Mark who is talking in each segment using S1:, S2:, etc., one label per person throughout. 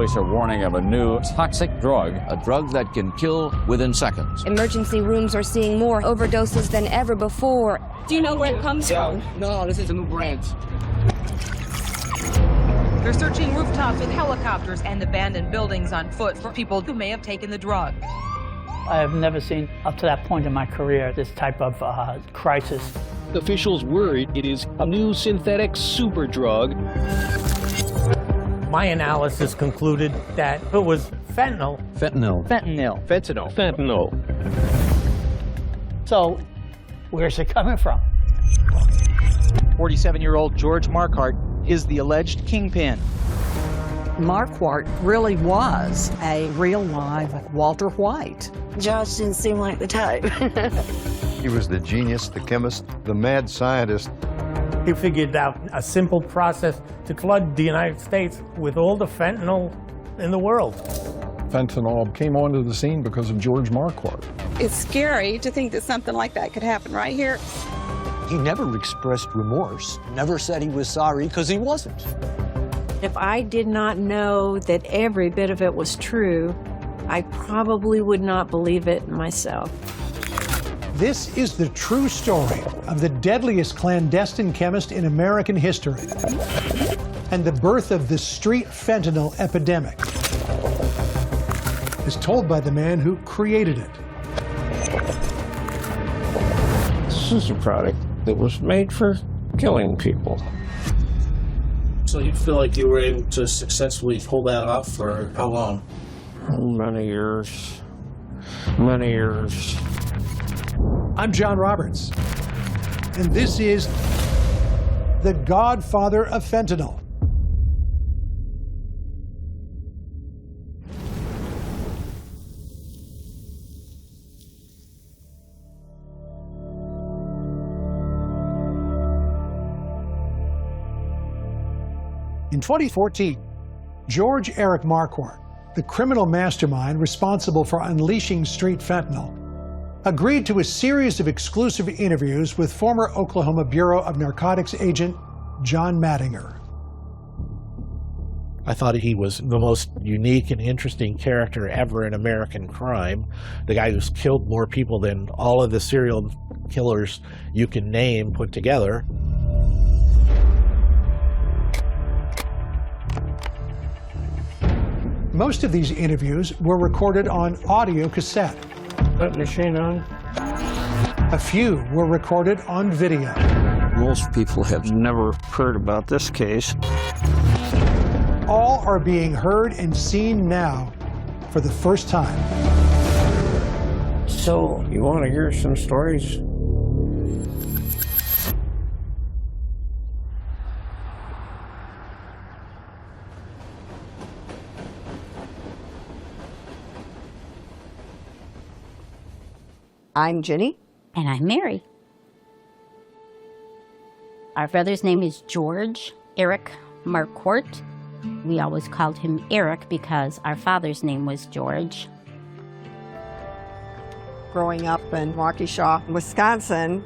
S1: Authorities are warning of a new toxic drug.
S2: A drug that can kill within seconds.
S3: Emergency rooms are seeing more overdoses than ever before.
S4: Do you know where it comes from?
S5: No, this is a new brand.
S6: They're searching rooftops with helicopters and abandoned buildings on foot for people who may have taken the drug.
S7: I have never seen, up to that point in my career, this type of crisis.
S8: Officials worried it is a new synthetic superdrug.
S9: My analysis concluded that it was fentanyl.
S2: Fentanyl.
S7: Fentanyl.
S8: Fentanyl. Fentanyl.
S7: So, where's it coming from?
S10: 47-year-old George Marquardt is the alleged kingpin.
S11: Marquardt really was a real live Walter White.
S4: Josh didn't seem like the type.
S12: He was the genius, the chemist, the mad scientist.
S9: He figured out a simple process to flood the United States with all the fentanyl in the world.
S13: Fentanyl came onto the scene because of George Marquardt.
S4: It's scary to think that something like that could happen right here.
S5: He never expressed remorse, never said he was sorry, because he wasn't.
S14: If I did not know that every bit of it was true, I probably would not believe it myself.
S15: This is the true story of the deadliest clandestine chemist in American history and the birth of the street fentanyl epidemic, as told by the man who created it.
S16: This is a product that was made for killing people.
S17: So you feel like you were able to successfully pull that off for how long?
S16: Many years. Many years.
S15: I'm John Roberts, and this is the Godfather of Fentanyl. In 2014, George Eric Marquardt, the criminal mastermind responsible for unleashing street fentanyl, agreed to a series of exclusive interviews with former Oklahoma Bureau of Narcotics agent John Mattinger.
S18: I thought he was the most unique and interesting character ever in American crime. The guy who's killed more people than all of the serial killers you can name put together.
S15: Most of these interviews were recorded on audio cassette.
S16: That machine on?
S15: A few were recorded on video.
S16: Most people have never heard about this case.
S15: All are being heard and seen now for the first time.
S16: So, you want to hear some stories?
S11: I'm Jenny.
S19: And I'm Mary. Our brother's name is George Eric Marquardt. We always called him Eric because our father's name was George.
S11: Growing up in Waukesha, Wisconsin,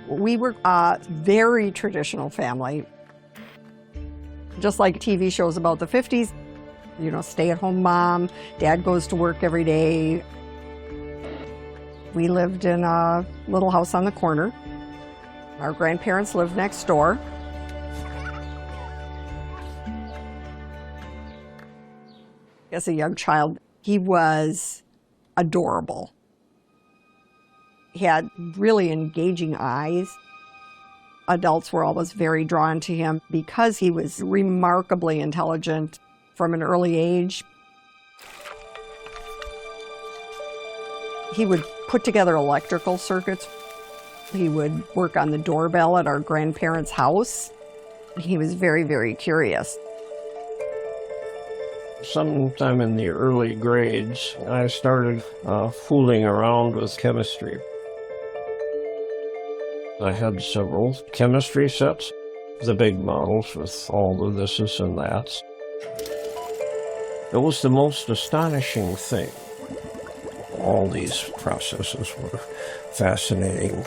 S11: we were a very traditional family. Just like TV shows about the 50s, you know, stay-at-home mom, dad goes to work every day. We lived in a little house on the corner. Our grandparents lived next door. As a young child, he was adorable. He had really engaging eyes. Adults were always very drawn to him because he was remarkably intelligent from an early age. He would put together electrical circuits. He would work on the doorbell at our grandparents' house. He was very, very curious.
S16: Sometime in the early grades, I started fooling around with chemistry. I had several chemistry sets, the big models with all the thises and that's. It was the most astonishing thing. All these processes were fascinating.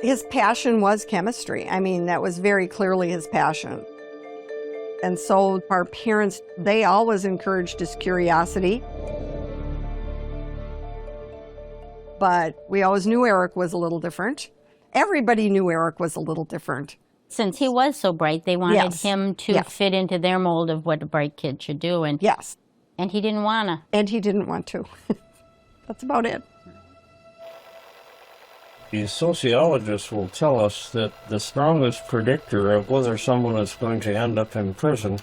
S11: His passion was chemistry. I mean, that was very clearly his passion. And so our parents, they always encouraged his curiosity. But we always knew Eric was a little different. Everybody knew Eric was a little different.
S19: Since he was so bright, they wanted
S11: Yes.
S19: him to
S11: Yes.
S19: fit into their mold of what a bright kid should do. And
S11: yes.
S19: And he didn't want to.
S11: And he didn't want to. That's about it.
S16: The sociologists will tell us that the strongest predictor of whether someone is going to end up in prison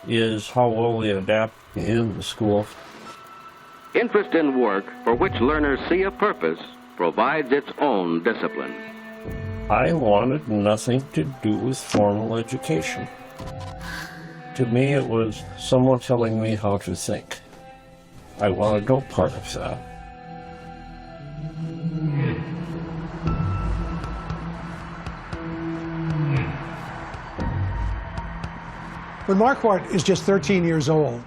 S16: is how well they adapt in the school.
S20: Interest in work for which learners see a purpose provides its own discipline.
S16: I wanted nothing to do with formal education. To me, it was someone telling me how to think. I wanted no part of that.
S15: When Marquardt is just 13 years old,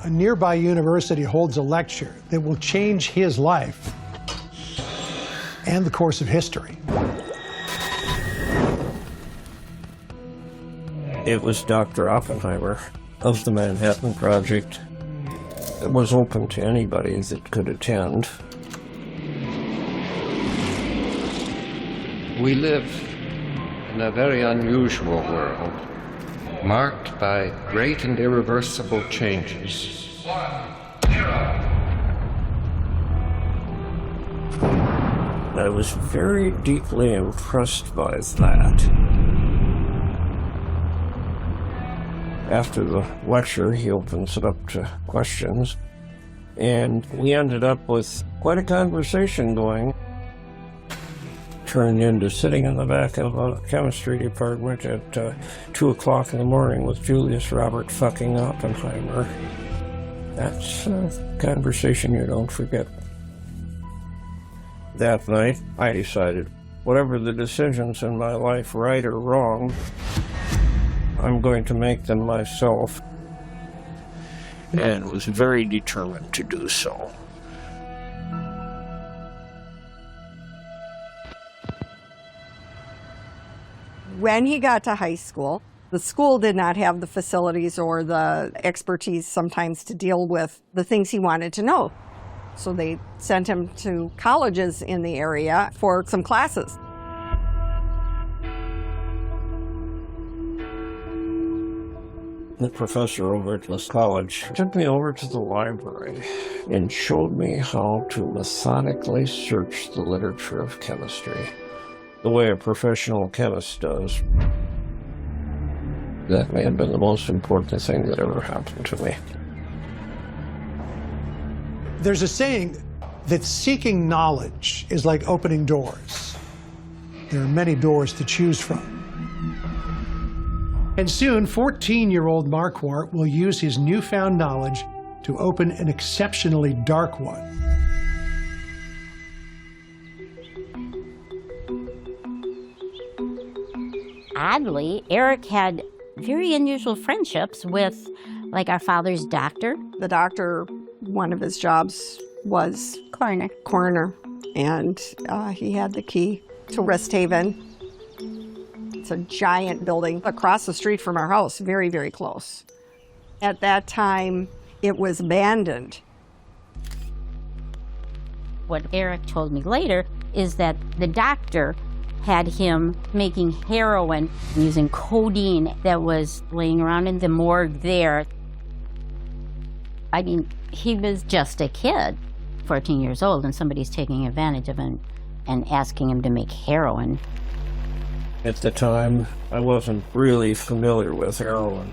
S15: a nearby university holds a lecture that will change his life and the course of history.
S16: It was Dr. Oppenheimer of the Manhattan Project. It was open to anybody that could attend.
S12: We live in a very unusual world, marked by great and irreversible changes.
S16: I was very deeply impressed by that. After the lecture, he opens it up to questions, and we ended up with quite a conversation going. Turned into sitting in the back of a chemistry department at 2 o'clock in the morning with Julius Robert fucking Oppenheimer. That's a conversation you don't forget. That night, I decided, whatever the decisions in my life, right or wrong, I'm going to make them myself. And was very determined to do so.
S11: When he got to high school, the school did not have the facilities or the expertise sometimes to deal with the things he wanted to know. So they sent him to colleges in the area for some classes.
S16: The professor over at this college took me over to the library and showed me how to methodically search the literature of chemistry, the way a professional chemist does. That may have been the most important thing that ever happened to me.
S15: There's a saying that seeking knowledge is like opening doors. There are many doors to choose from. And soon, 14-year-old Marquardt will use his newfound knowledge to open an exceptionally dark one.
S19: Oddly, Eric had very unusual friendships with, like, our father's doctor.
S11: The doctor, one of his jobs was coroner, and he had the key to Rest Haven. It's a giant building across the street from our house, very, very close. At that time, it was abandoned.
S19: What Eric told me later is that the doctor had him making heroin using codeine that was laying around in the morgue there. I mean, he was just a kid, 14 years old, and somebody's taking advantage of him and asking him to make heroin.
S16: At the time, I wasn't really familiar with heroin.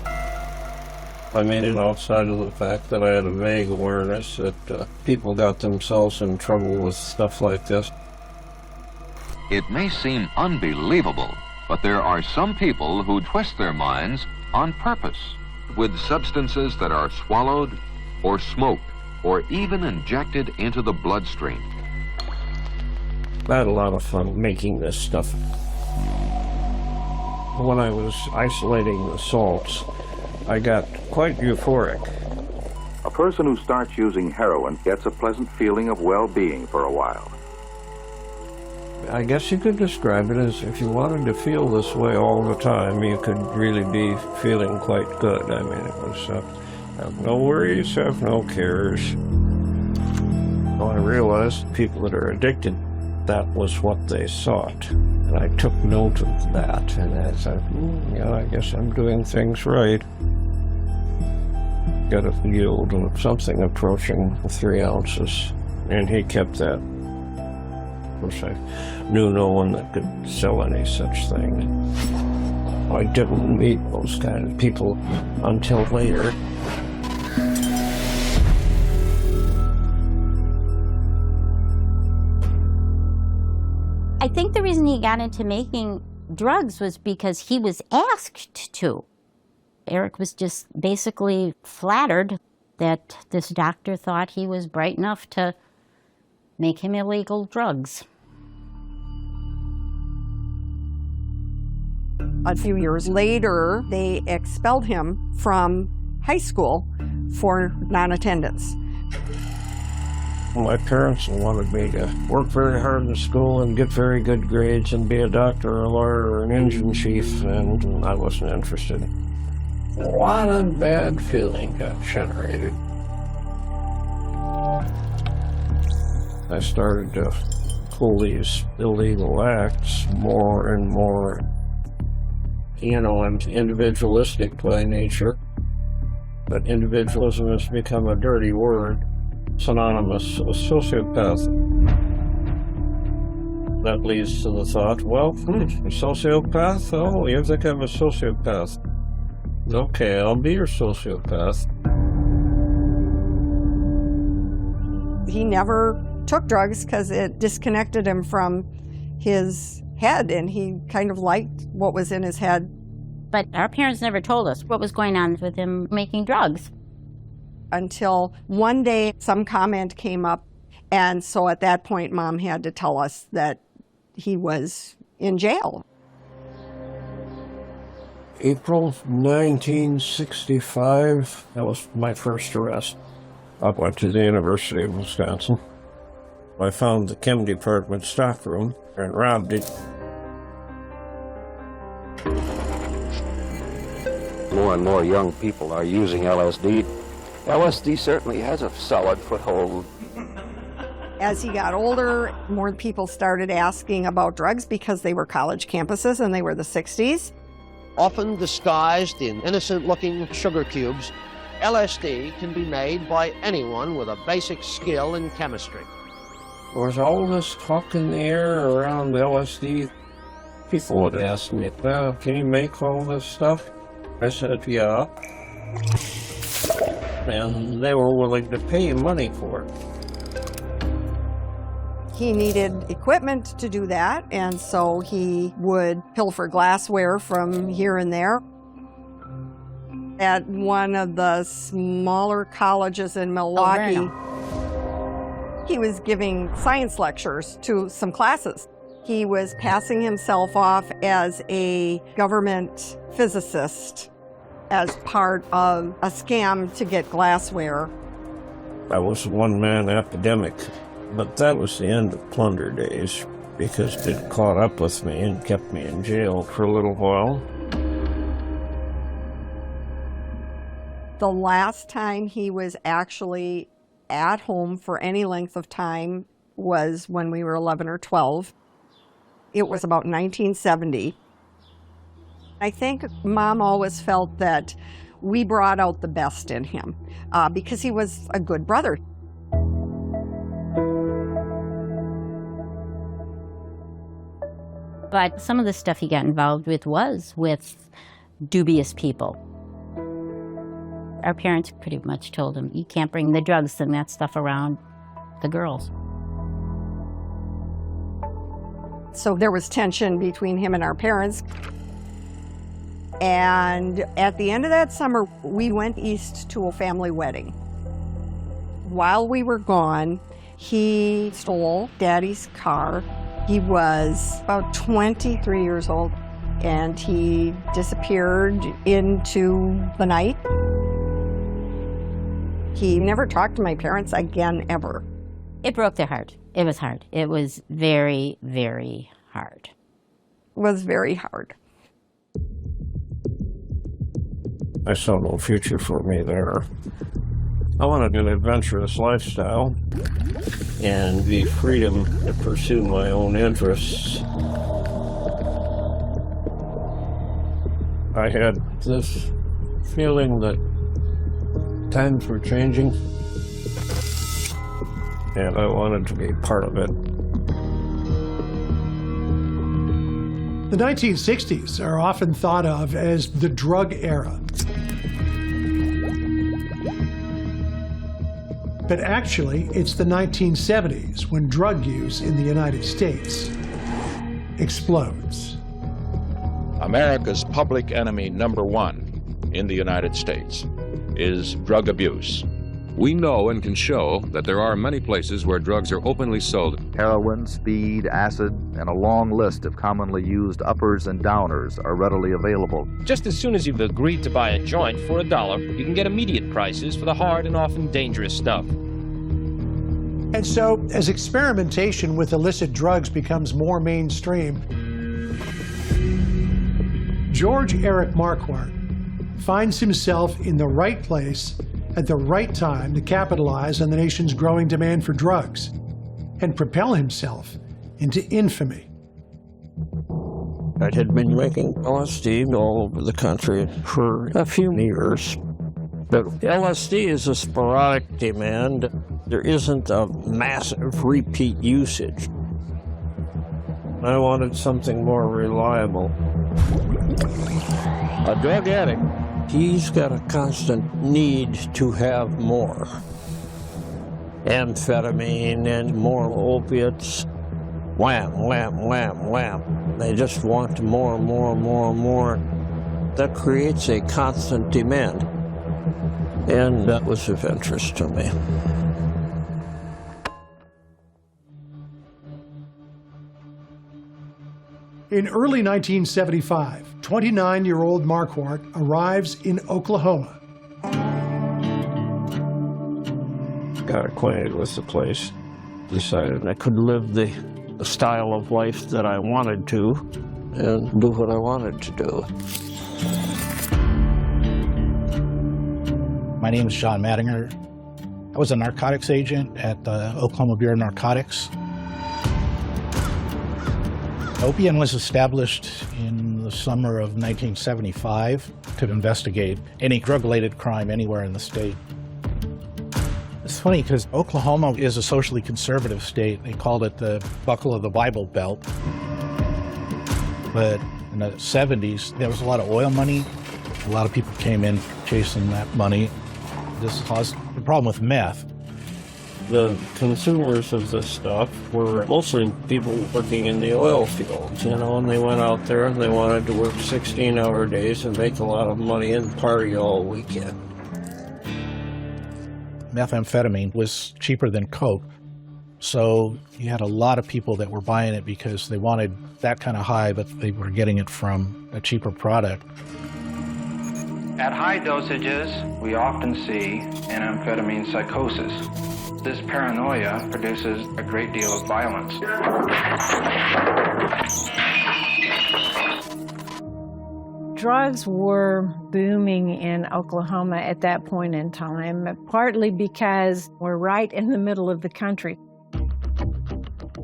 S16: I made it outside of the fact that I had a vague awareness that people got themselves in trouble with stuff like this.
S20: It may seem unbelievable, but there are some people who twist their minds on purpose with substances that are swallowed or smoked or even injected into the bloodstream.
S16: I had a lot of fun making this stuff. When I was isolating the salts, I got quite euphoric.
S21: A person who starts using heroin gets a pleasant feeling of well-being for a while.
S16: I guess you could describe it as if you wanted to feel this way all the time, you could really be feeling quite good. I mean, it was have no worries, have no cares. Well, I realized people that are addicted, that was what they sought. And I took note of that, and I thought, yeah, I guess I'm doing things right. Got a yield of something approaching 3 ounces, and he kept that. Of course, I knew no one that could sell any such thing. I didn't meet those kind of people until later.
S19: I think the reason he got into making drugs was because he was asked to. Eric was just basically flattered that this doctor thought he was bright enough to make him illegal drugs.
S11: A few years later, they expelled him from high school for non-attendance.
S16: My parents wanted me to work very hard in school and get very good grades and be a doctor or a lawyer or an engine chief, and I wasn't interested. A lot of bad feeling got generated. I started to pull these illegal acts more and more. You know, I'm individualistic by nature, but individualism has become a dirty word, synonymous with sociopath. That leads to the thought, well, a sociopath? Oh, you think I'm a sociopath? Okay, I'll be your sociopath.
S11: He never took drugs because it disconnected him from his head, and he kind of liked what was in his head.
S19: But our parents never told us what was going on with him making drugs.
S11: Until one day some comment came up, and so at that point Mom had to tell us that he was in jail.
S16: April 1965, that was my first arrest. I went to the University of Wisconsin. I found the chem department stockroom and robbed it.
S21: More and more young people are using LSD. LSD certainly has a solid foothold.
S11: As he got older, more people started asking about drugs because they were college campuses and they were the 60s.
S1: Often disguised in innocent-looking sugar cubes, LSD can be made by anyone with a basic skill in chemistry.
S16: There was all this talk in the air around LSD. People would ask me, well, can you make all this stuff? I said, yeah. And they were willing to pay money for it.
S11: He needed equipment to do that, and so he would pilfer glassware from here and there. At one of the smaller colleges in Milwaukee, he was giving science lectures to some classes. He was passing himself off as a government physicist as part of a scam to get glassware.
S16: I was a one-man epidemic, but that was the end of plunder days because it caught up with me and kept me in jail for a little while.
S11: The last time he was actually at home for any length of time was when we were 11 or 12. It was about 1970. I think Mom always felt that we brought out the best in him because he was a good brother.
S19: But some of the stuff he got involved with was with dubious people. Our parents pretty much told him, you can't bring the drugs and that stuff around the girls.
S11: So there was tension between him and our parents. And at the end of that summer, we went east to a family wedding. While we were gone, he stole Daddy's car. He was about 23 years old, and he disappeared into the night. He never talked to my parents again, ever.
S19: It broke their heart. It was hard. It was very, very hard.
S11: Was very hard.
S16: I saw no future for me there. I wanted an adventurous lifestyle and the freedom to pursue my own interests. I had this feeling that times were changing, and I wanted to be part of it.
S15: The 1960s are often thought of as the drug era. But actually, it's the 1970s when drug use in the United States explodes.
S2: America's public enemy #1 in the United States is drug abuse. We know and can show that there are many places where drugs are openly sold.
S3: Heroin, speed, acid, and a long list of commonly used uppers and downers are readily available.
S8: Just as soon as you've agreed to buy a joint for $1, you can get immediate prices for the hard and often dangerous stuff.
S15: And so, as experimentation with illicit drugs becomes more mainstream, George Eric Marquardt finds himself in the right place at the right time to capitalize on the nation's growing demand for drugs and propel himself into infamy.
S16: I had been making LSD all over the country for a few years. But LSD is a sporadic demand. There isn't a massive repeat usage. I wanted something more reliable. A drug addict, he's got a constant need to have more. Amphetamine and more opiates. Wham, wham, wham, wham. They just want more, more, more, more. That creates a constant demand. And that was of interest to me.
S15: In early 1975, 29-year-old Marquardt arrives in Oklahoma.
S16: Got acquainted with the place. Decided I could live the style of life that I wanted to and do what I wanted to do.
S18: My name is John Mattinger. I was a narcotics agent at the Oklahoma Bureau of Narcotics. OPN was established in the summer of 1975 to investigate any drug-related crime anywhere in the state. It's funny because Oklahoma is a socially conservative state. They called it the buckle of the Bible Belt. But in the 70s, there was a lot of oil money. A lot of people came in chasing that money. This caused the problem with meth.
S16: The consumers of this stuff were mostly people working in the oil fields, you know, and they went out there and they wanted to work 16-hour days and make a lot of money and party all weekend.
S18: Methamphetamine was cheaper than Coke, so you had a lot of people that were buying it because they wanted that kind of high, but they were getting it from a cheaper product.
S22: At high dosages, we often see an amphetamine psychosis. This paranoia produces a great deal of violence.
S14: Drugs were booming in Oklahoma at that point in time, partly because we're right in the middle of the country.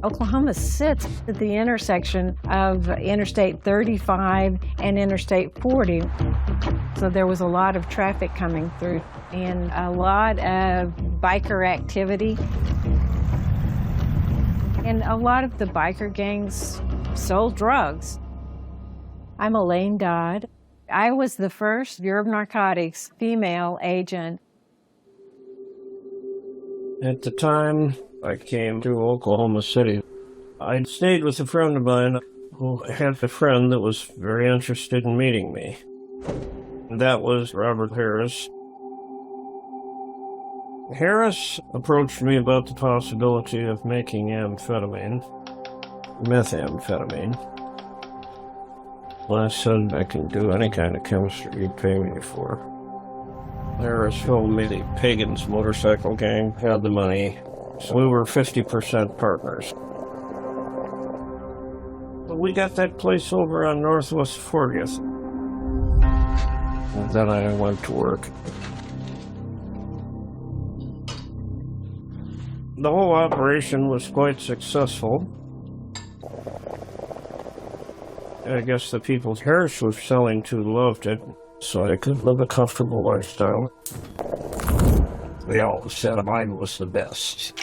S14: Oklahoma sits at the intersection of Interstate 35 and Interstate 40. So there was a lot of traffic coming through and a lot of biker activity. And a lot of the biker gangs sold drugs. I'm Elaine Dodd. I was the first Bureau of Narcotics female agent.
S16: At the time I came to Oklahoma City, I stayed with a friend of mine who had a friend that was very interested in meeting me. That was Robert Harris. Harris approached me about the possibility of making amphetamine, methamphetamine. Well, I said I can do any kind of chemistry you'd pay me for. Harris told me the Pagans motorcycle gang had the money. So we were 50% partners. But we got that place over on Northwest 40th. And then I went to work. The whole operation was quite successful. I guess the people Harris was selling to loved it, so I could live a comfortable lifestyle. They all said mine was the best.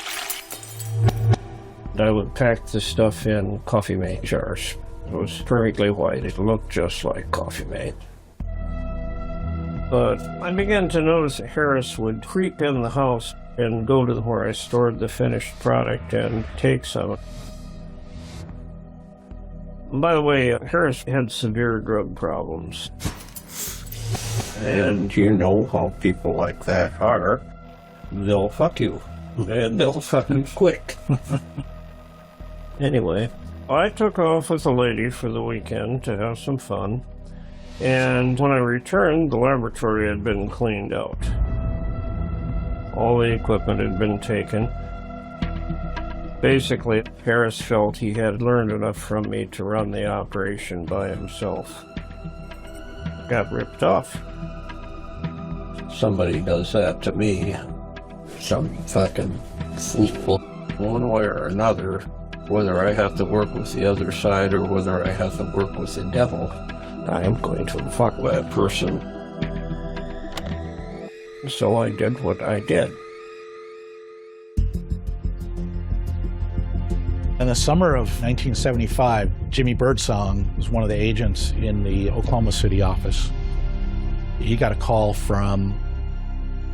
S16: I would pack the stuff in Coffee Mate jars. It was perfectly white. It looked just like Coffee Mate. But I began to notice that Harris would creep in the house and go to where I stored the finished product and take some. By the way, Harris had severe drug problems. And you know how people like that are. They'll fuck you. And they'll fuck you quick. Anyway, I took off with a lady for the weekend to have some fun. And when I returned, the laboratory had been cleaned out. All the equipment had been taken. Basically, Harris felt he had learned enough from me to run the operation by himself. Got ripped off. Somebody does that to me. Some fucking fool. One way or another, whether I have to work with the other side or whether I have to work with the devil, I am going to fuck that person. So I did what I did.
S18: In the summer of 1975, Jimmy Birdsong was one of the agents in the Oklahoma City office. He got a call from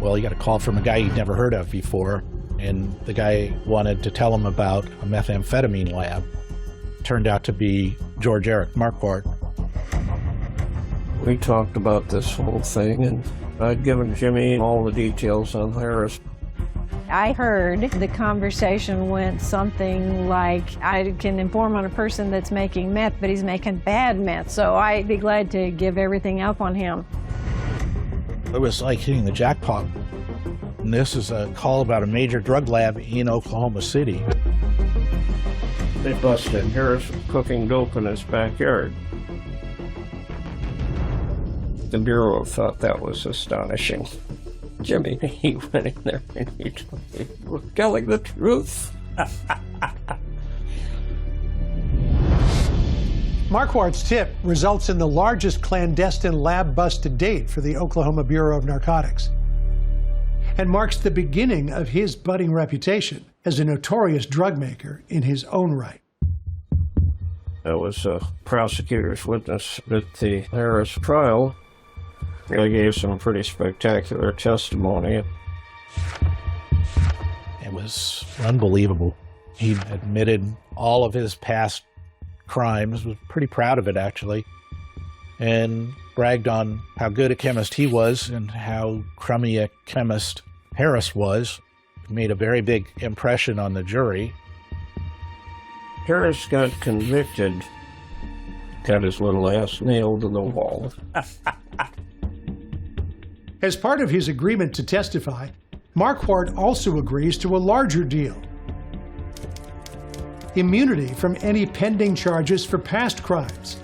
S18: a guy he'd never heard of before, and the guy wanted to tell him about a methamphetamine lab. Turned out to be George Eric Marquardt.
S16: We talked about this whole thing, and I'd given Jimmy all the details on Harris.
S14: I heard the conversation went something like, I can inform on a person that's making meth, but he's making bad meth, so I'd be glad to give everything up on him.
S18: It was like hitting the jackpot. And this is a call about a major drug lab in Oklahoma City.
S16: They busted Harris cooking dope in his backyard. The Bureau thought that was astonishing. Jimmy, he went in there and he told me, "We're telling the truth."
S15: Marquardt's tip results in the largest clandestine lab bust to date for the Oklahoma Bureau of Narcotics, and marks the beginning of his budding reputation as a notorious drug maker in his own right.
S16: I was a prosecutor's witness at the Harris trial. I gave some pretty spectacular testimony.
S18: It was unbelievable. He admitted all of his past crimes, was pretty proud of it actually, and bragged on how good a chemist he was and how crummy a chemist Harris was. Made a very big impression on the jury.
S16: Harris got convicted, got his little ass nailed to the wall.
S15: As part of his agreement to testify, Marquardt also agrees to a larger deal: immunity from any pending charges for past crimes,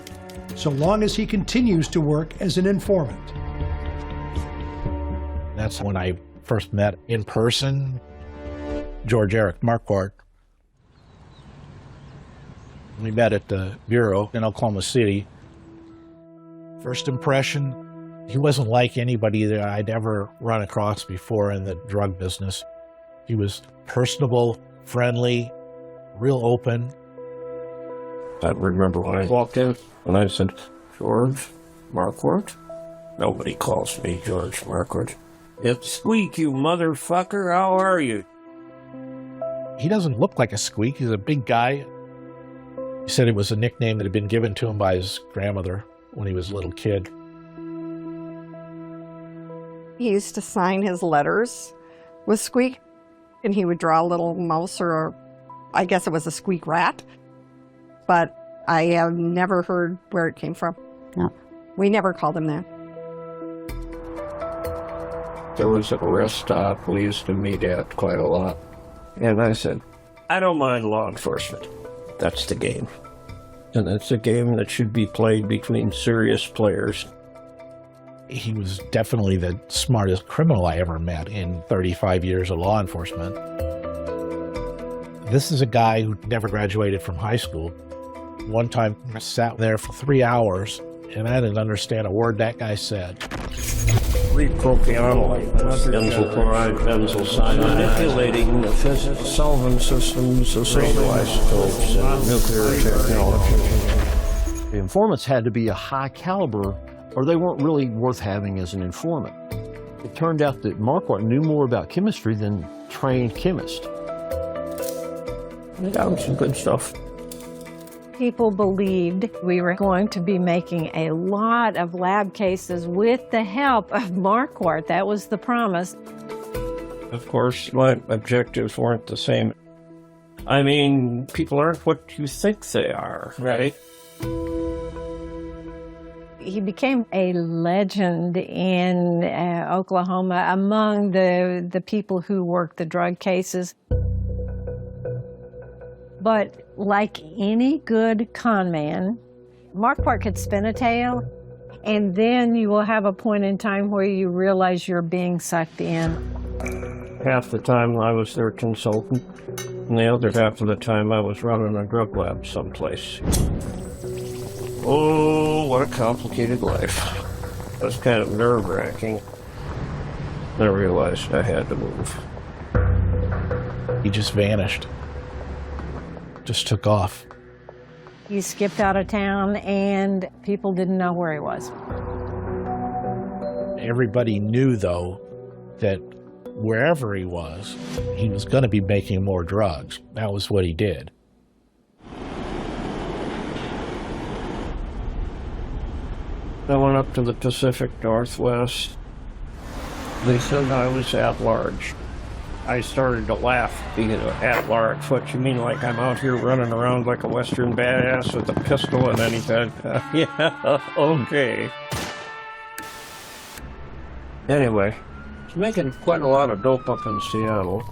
S15: so long as he continues to work as an informant.
S18: That's when I first met in person George Eric Marquardt. We met at the Bureau in Oklahoma City. First impression, he wasn't like anybody that I'd ever run across before in the drug business. He was personable, friendly, real open.
S16: I remember when I walked in and I said, "George Marquardt?" Nobody calls me George Marquardt. "It's Squeak, you motherfucker. How are you?"
S18: He doesn't look like a squeak. He's a big guy. He said it was a nickname that had been given to him by his grandmother when he was a little kid.
S11: He used to sign his letters with Squeak, and he would draw a little mouse or I guess it was a squeak rat, but I have never heard where it came from.
S19: No.
S11: We never called him that.
S16: There was a rest stop we used to meet at quite a lot. And I said, I don't mind law enforcement. That's the game. And it's a game that should be played between serious players.
S18: He was definitely the smartest criminal I ever met in 35 years of law enforcement. This is a guy who never graduated from high school. One time I sat there for 3 hours and I didn't understand a word that guy said.
S16: Propionyl, benzyl chloride, benzyl cyanide, manipulating the physical solvent systems of radioisotopes and nuclear technology.
S5: The informants had to be a high caliber or they weren't really worth having as an informant. It turned out that Marquardt knew more about chemistry than trained chemists.
S16: We got him some good stuff.
S14: People believed we were going to be making a lot of lab cases with the help of Marquardt. That was the promise.
S16: Of course, my objectives weren't the same. I mean, people aren't what you think they are, right?
S14: He became a legend in Oklahoma among the people who worked the drug cases. But like any good con man, Marquardt could spin a tale, and then you will have a point in time where you realize you're being sucked in.
S16: Half the time I was their consultant, and the other half of the time I was running a drug lab someplace. Oh, what a complicated life. It was kind of nerve-wracking. I realized I had to move.
S18: He just vanished. Just took off.
S14: He skipped out of town and people didn't know where he was.
S18: Everybody knew, though, that wherever he was going to be making more drugs. That was what he did.
S16: I went up to the Pacific Northwest. They said I was at large. I started to laugh, being at large. What you mean, like I'm out here running around like a Western badass with a pistol? And then he said, yeah, okay. Anyway, he's making quite a lot of dope up in Seattle.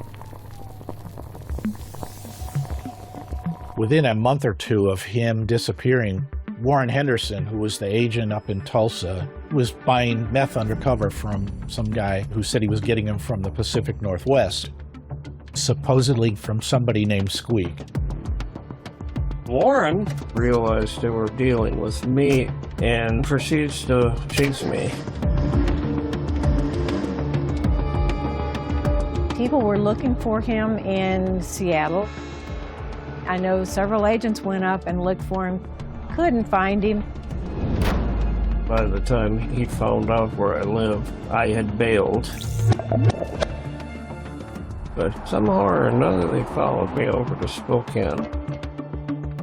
S18: Within a month or two of him disappearing, Warren Henderson, who was the agent up in Tulsa, was buying meth undercover from some guy who said he was getting him from the Pacific Northwest, supposedly from somebody named Squeak.
S16: Warren realized they were dealing with me and proceeds to chase me.
S14: People were looking for him in Seattle. I know several agents went up and looked for him. Couldn't find him.
S16: By the time he found out where I lived, I had bailed. But somehow or another, they followed me over to Spokane.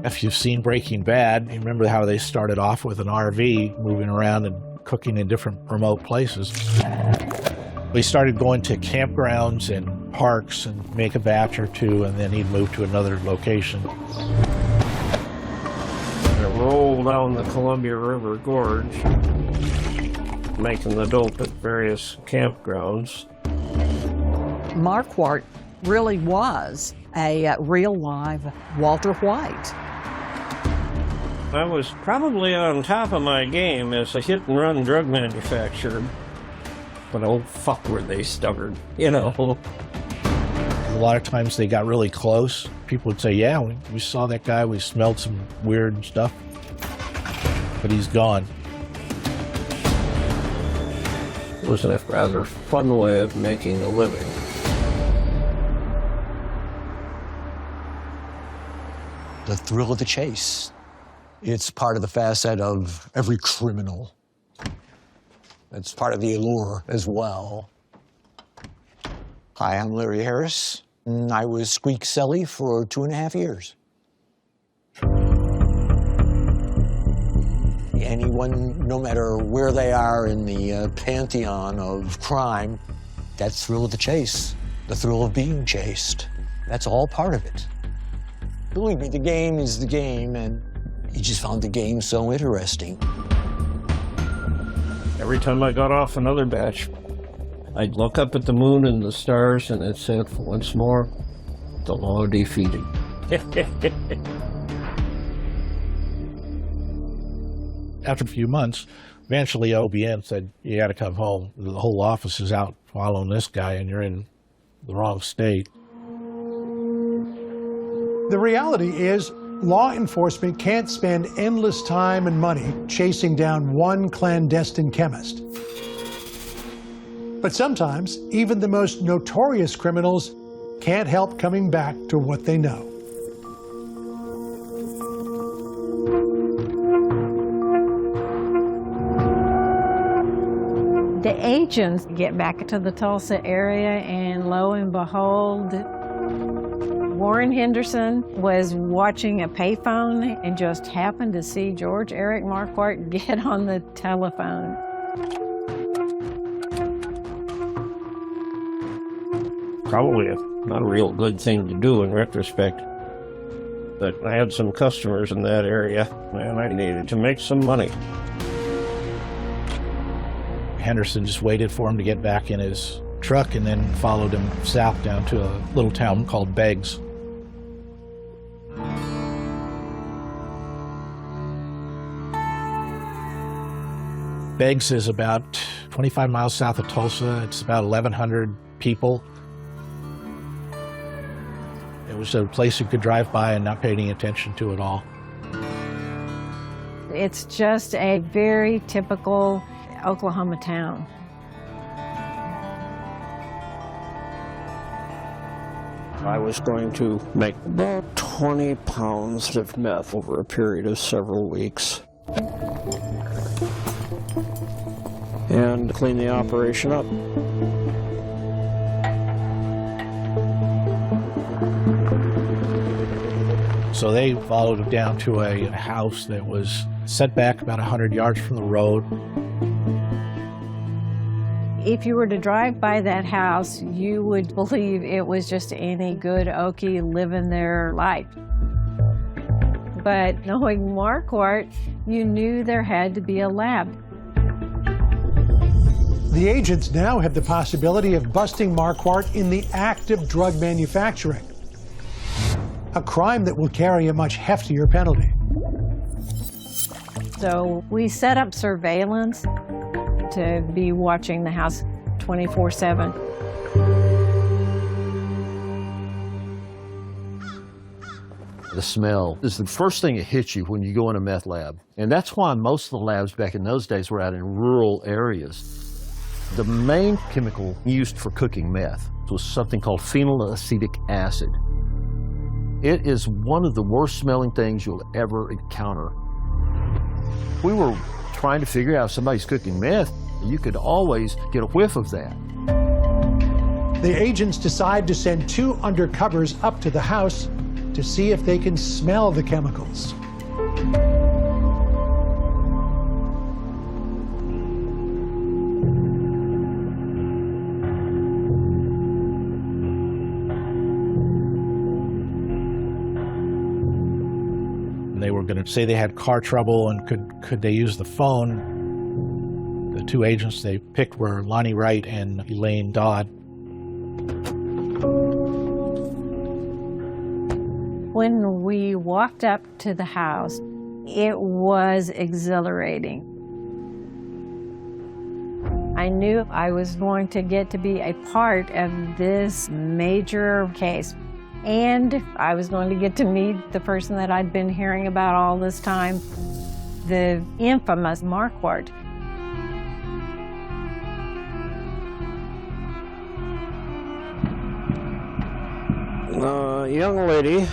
S18: If you've seen Breaking Bad, you remember how they started off with an RV, moving around and cooking in different remote places. We started going to campgrounds and parks and make a batch or two, and then he'd move to another location.
S16: Roll down the Columbia River Gorge, making the dope at various campgrounds.
S11: Marquardt really was a real live Walter White.
S16: I was probably on top of my game as a hit-and-run drug manufacturer, but oh fuck were they stubborn, you know.
S18: A lot of times they got really close. People would say, yeah, we saw that guy, we smelled some weird stuff, but he's gone.
S16: It was a rather fun way of making a living.
S5: The thrill of the chase. It's part of the facet of every criminal. It's part of the allure as well. Hi, I'm Larry Harris. I was Squeak Selly for 2.5 years. Anyone, no matter where they are in the pantheon of crime, that thrill of the chase, the thrill of being chased, that's all part of it. Believe me, the game is the game, and he just found the game so interesting.
S16: Every time I got off another batch, I'd look up at the moon and the stars and I'd say it once more. The law defeated.
S18: After a few months, eventually OBN said, you got to come home. The whole office is out following this guy and you're in the wrong state.
S15: The reality is, law enforcement can't spend endless time and money chasing down one clandestine chemist. But sometimes, even the most notorious criminals can't help coming back to what they know.
S14: The agents get back to the Tulsa area, and lo and behold, Warren Henderson was watching a payphone and just happened to see George Eric Marquardt get on the telephone.
S16: Probably not a real good thing to do in retrospect, but I had some customers in that area and I needed to make some money.
S18: Henderson just waited for him to get back in his truck and then followed him south down to a little town called Beggs. Beggs is about 25 miles south of Tulsa. It's about 1,100 people. It was a place you could drive by and not pay any attention to at all.
S14: It's just a very typical Oklahoma town.
S16: I was going to make about 20 pounds of meth over a period of several weeks and clean the operation up.
S18: So they followed him down to a house that was set back about 100 yards from the road.
S14: If you were to drive by that house, you would believe it was just any good Okie living their life. But knowing Marquardt, you knew there had to be a lab.
S15: The agents now have the possibility of busting Marquardt in the act of drug manufacturing, a crime that will carry a much heftier penalty.
S14: So we set up surveillance to be watching the house 24/7.
S1: The smell is the first thing that hits you when you go in a meth lab. And that's why most of the labs back in those days were out in rural areas. The main chemical used for cooking meth was something called phenylacetic acid. It is one of the worst smelling things you'll ever encounter. We were trying to figure out if somebody's cooking meth, you could always get a whiff of that.
S15: The agents decide to send 2 undercovers up to the house to see if they can smell the chemicals.
S18: They were going to say they had car trouble and could they use the phone. The 2 agents they picked were Lonnie Wright and Elaine Dodd.
S14: When we walked up to the house, it was exhilarating. I knew I was going to get to be a part of this major case. And I was going to get to meet the person that I'd been hearing about all this time, the infamous Marquardt.
S16: A young lady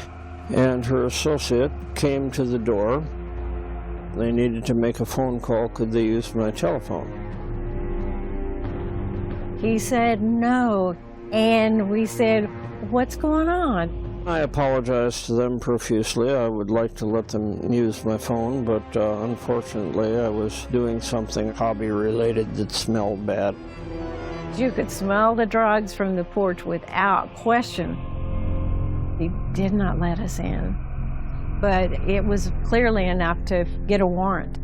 S16: and her associate came to the door. They needed to make a phone call. Could they use my telephone?
S14: He said no, and we said, "What's going on?"
S16: I apologized to them profusely. I would like to let them use my phone, but unfortunately I was doing something hobby-related that smelled bad.
S14: You could smell the drugs from the porch without question. He did not let us in, but it was clearly enough to get a warrant.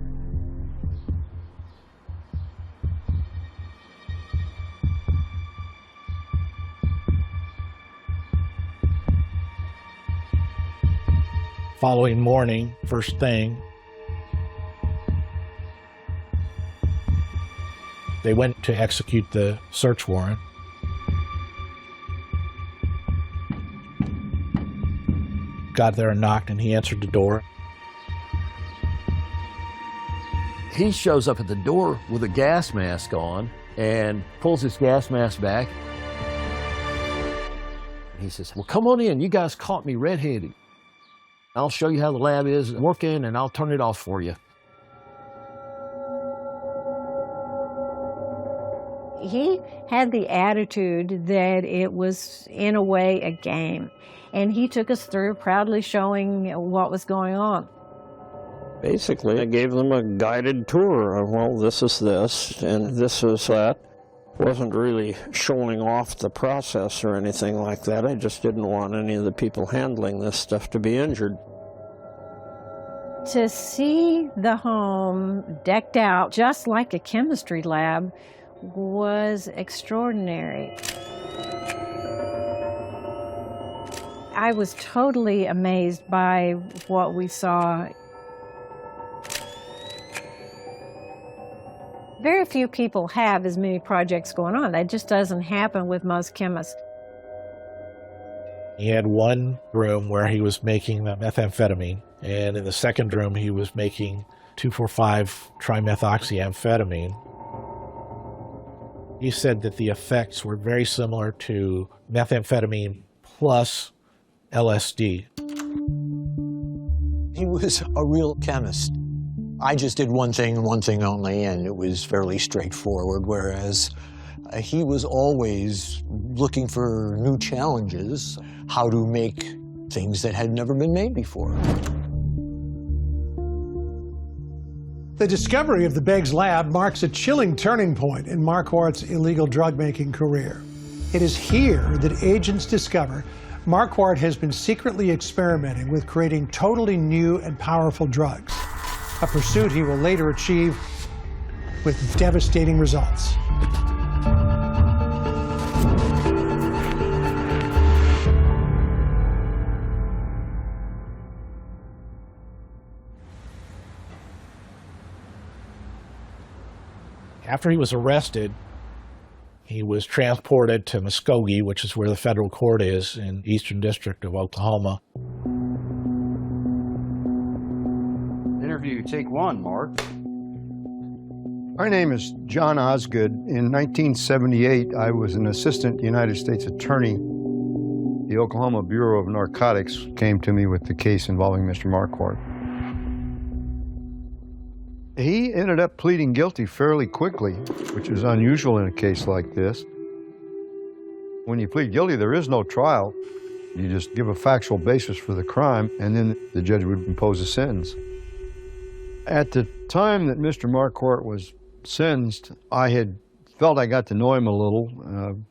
S18: following morning, first thing, they went to execute the search warrant. Got there and knocked, and he answered the door.
S1: He shows up at the door with a gas mask on and pulls his gas mask back. He says, well, come on in. You guys caught me red-handed. I'll show you how the lab is working, and I'll turn it off for you.
S14: He had the attitude that it was, in a way, a game. And he took us through, proudly showing what was going on.
S16: Basically, I gave them a guided tour of, well, this is this, and this is that. Wasn't really showing off the process or anything like that. I just didn't want any of the people handling this stuff to be injured.
S14: To see the home decked out just like a chemistry lab was extraordinary. I was totally amazed by what we saw. Very few people have as many projects going on. That just doesn't happen with most chemists.
S18: He had one room where he was making the methamphetamine, and in the second room he was making 2,4,5-trimethoxyamphetamine. He said that the effects were very similar to methamphetamine plus LSD.
S5: He was a real chemist. I just did one thing and one thing only, and it was fairly straightforward, whereas he was always looking for new challenges, how to make things that had never been made before.
S15: The discovery of the Beggs lab marks a chilling turning point in Marquardt's illegal drug-making career. It is here that agents discover Marquardt has been secretly experimenting with creating totally new and powerful drugs, a pursuit he will later achieve with devastating results.
S18: After he was arrested, he was transported to Muskogee, which is where the federal court is in the Eastern District of Oklahoma.
S6: Interview take one, Mark. My name is John Osgood. In 1978, I was an assistant United States attorney. The Oklahoma Bureau of Narcotics came to me with the case involving Mr. Marquardt. He ended up pleading guilty fairly quickly, which is unusual in a case like this. When you plead guilty, there is no trial. You just give a factual basis for the crime, and then the judge would impose a sentence. At the time that Mr. Marquardt was sentenced, I had felt I got to know him a little,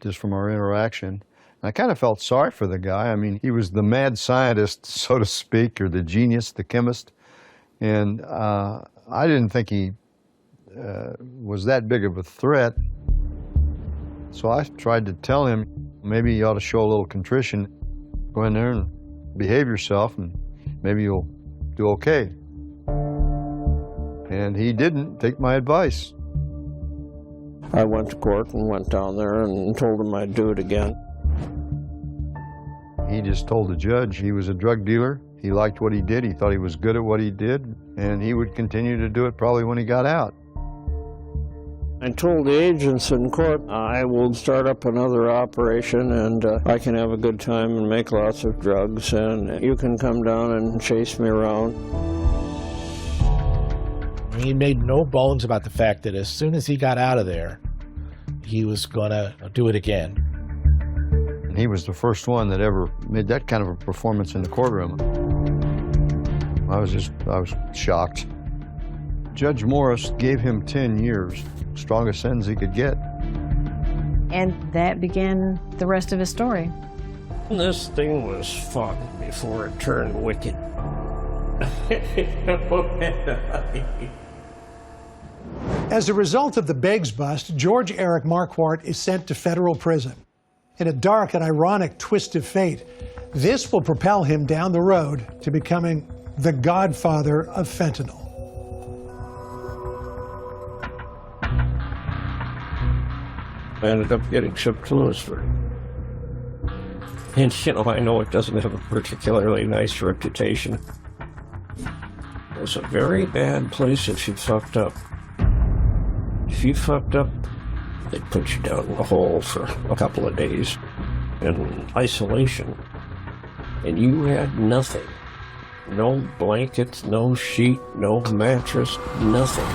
S6: just from our interaction. I kind of felt sorry for the guy. I mean, he was the mad scientist, so to speak, or the genius, the chemist. And I didn't think he was that big of a threat. So I tried to tell him, maybe you ought to show a little contrition. Go in there and behave yourself, and maybe you'll do okay. And he didn't take my advice.
S16: I went to court and went down there and told him I'd do it again.
S6: He just told the judge he was a drug dealer. He liked what he did. He thought he was good at what he did, and he would continue to do it probably when he got out.
S16: I told the agents in court I will start up another operation, and I can have a good time and make lots of drugs, and you can come down and chase me around.
S18: He made no bones about the fact that as soon as he got out of there, he was going to do it again.
S6: And he was the first one that ever made that kind of a performance in the courtroom. I was shocked. Judge Morris gave him 10 years, strongest sentence he could get.
S14: And that began the rest of his story.
S16: This thing was fun before it turned wicked.
S15: As a result of the Beggs bust, George Eric Marquardt is sent to federal prison. In a dark and ironic twist of fate, this will propel him down the road to becoming the godfather of fentanyl.
S16: I ended up getting shipped to Lewisburg. And, I know it doesn't have a particularly nice reputation. It's a very bad place if you fucked up. If you fucked up, they'd put you down in a hole for a couple of days in isolation. And you had nothing. No blankets, no sheet, no mattress, nothing.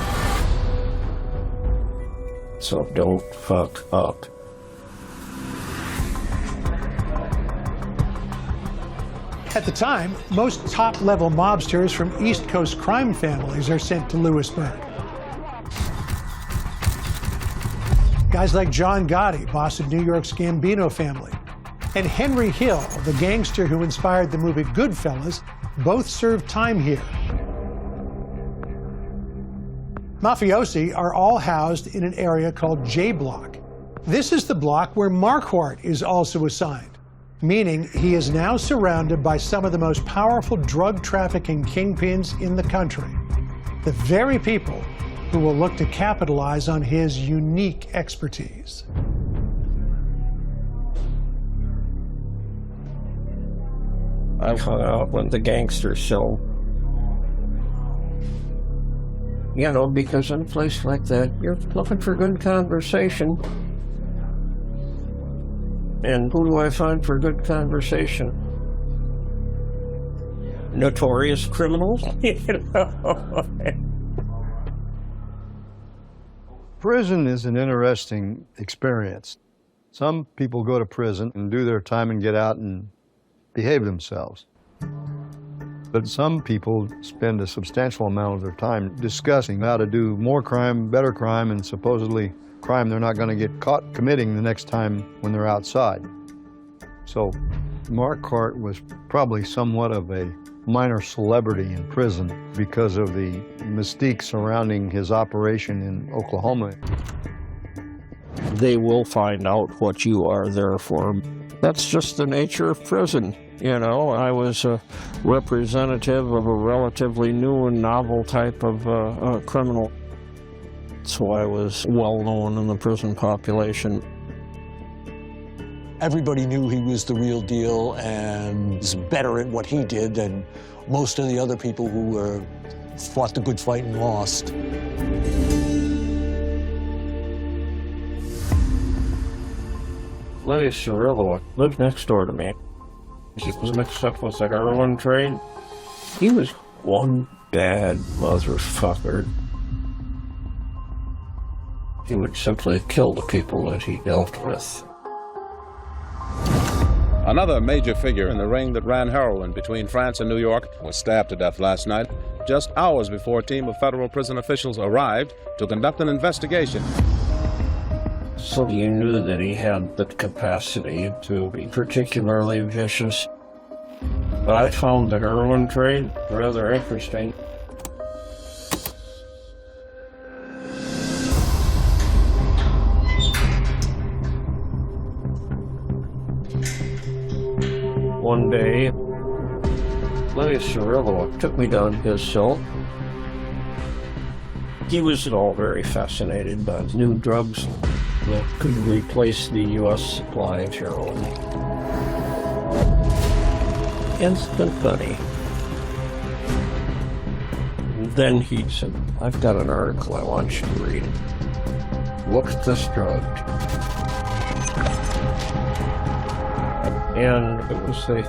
S16: So don't fuck up.
S15: At the time, most top-level mobsters from East Coast crime families are sent to Lewisburg. Guys like John Gotti, boss of New York's Gambino family, and Henry Hill, the gangster who inspired the movie Goodfellas, both served time here. Mafiosi are all housed in an area called J Block. This is the block where Marquardt is also assigned, meaning he is now surrounded by some of the most powerful drug trafficking kingpins in the country, the very people who will look to capitalize on his unique expertise.
S16: I hung out with the gangsters, so because in a place like that, you're looking for good conversation. And who do I find for good conversation? Notorious criminals?
S6: Prison is an interesting experience. Some people go to prison and do their time and get out and behave themselves. But some people spend a substantial amount of their time discussing how to do more crime, better crime, and supposedly crime they're not going to get caught committing the next time when they're outside. So Marquardt was probably somewhat of a minor celebrity in prison because of the mystique surrounding his operation in Oklahoma.
S16: They will find out what you are there for. That's just the nature of prison. I was a representative of a relatively new and novel type of criminal. So I was well known in the prison population.
S5: Everybody knew he was the real deal and was better at what he did than most of the other people who fought the good fight and lost.
S16: Lenny Cirillo lived next door to me. He was mixed up with the heroin trade. He was one bad motherfucker. He would simply kill the people that he dealt with.
S2: Another major figure in the ring that ran heroin between France and New York was stabbed to death last night, just hours before a team of federal prison officials arrived to conduct an investigation.
S16: So you knew that he had the capacity to be particularly vicious. But I found the heroin trade rather interesting. One day, Lenny Cirillo took me down his cell. He was at all very fascinated by new drugs that could replace the U.S. supply of heroin. Instant funny. Then he said, I've got an article I want you to read. Look at this drug. And it was the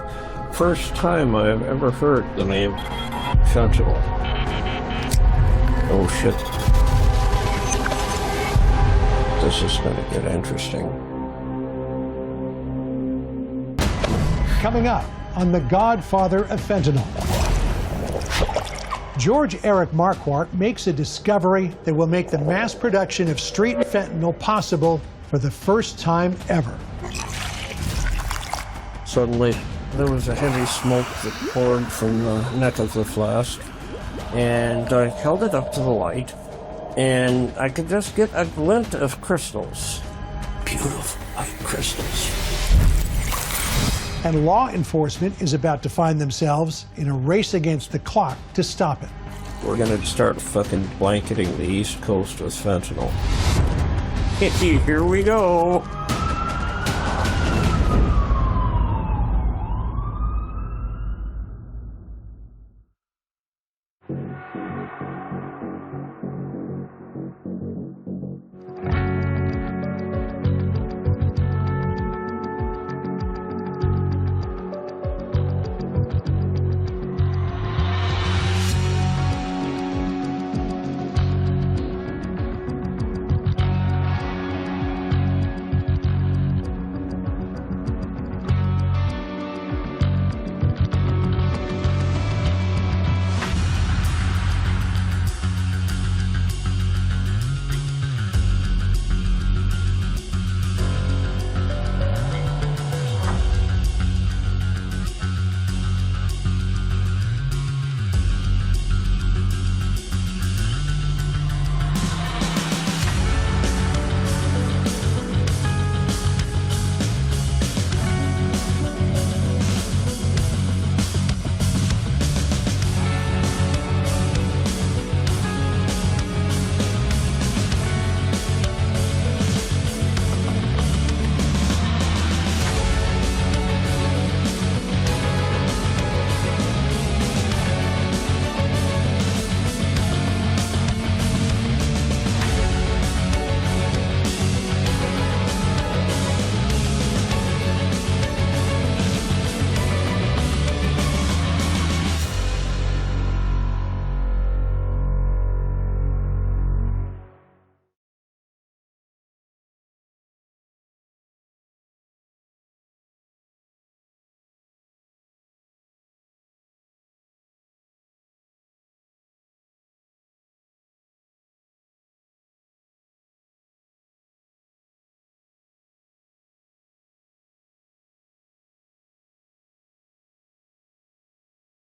S16: first time I've ever heard the name fentanyl. Oh shit. This is going to get interesting.
S15: Coming up on The Godfather of Fentanyl. George Eric Marquardt makes a discovery that will make the mass production of street fentanyl possible for the first time ever.
S16: Suddenly, there was a heavy smoke that poured from the neck of the flask, and I held it up to the light, and I could just get a glint of crystals. Beautiful white crystals.
S15: And law enforcement is about to find themselves in a race against the clock to stop it.
S16: We're gonna start fucking blanketing the East Coast with fentanyl. Here we go.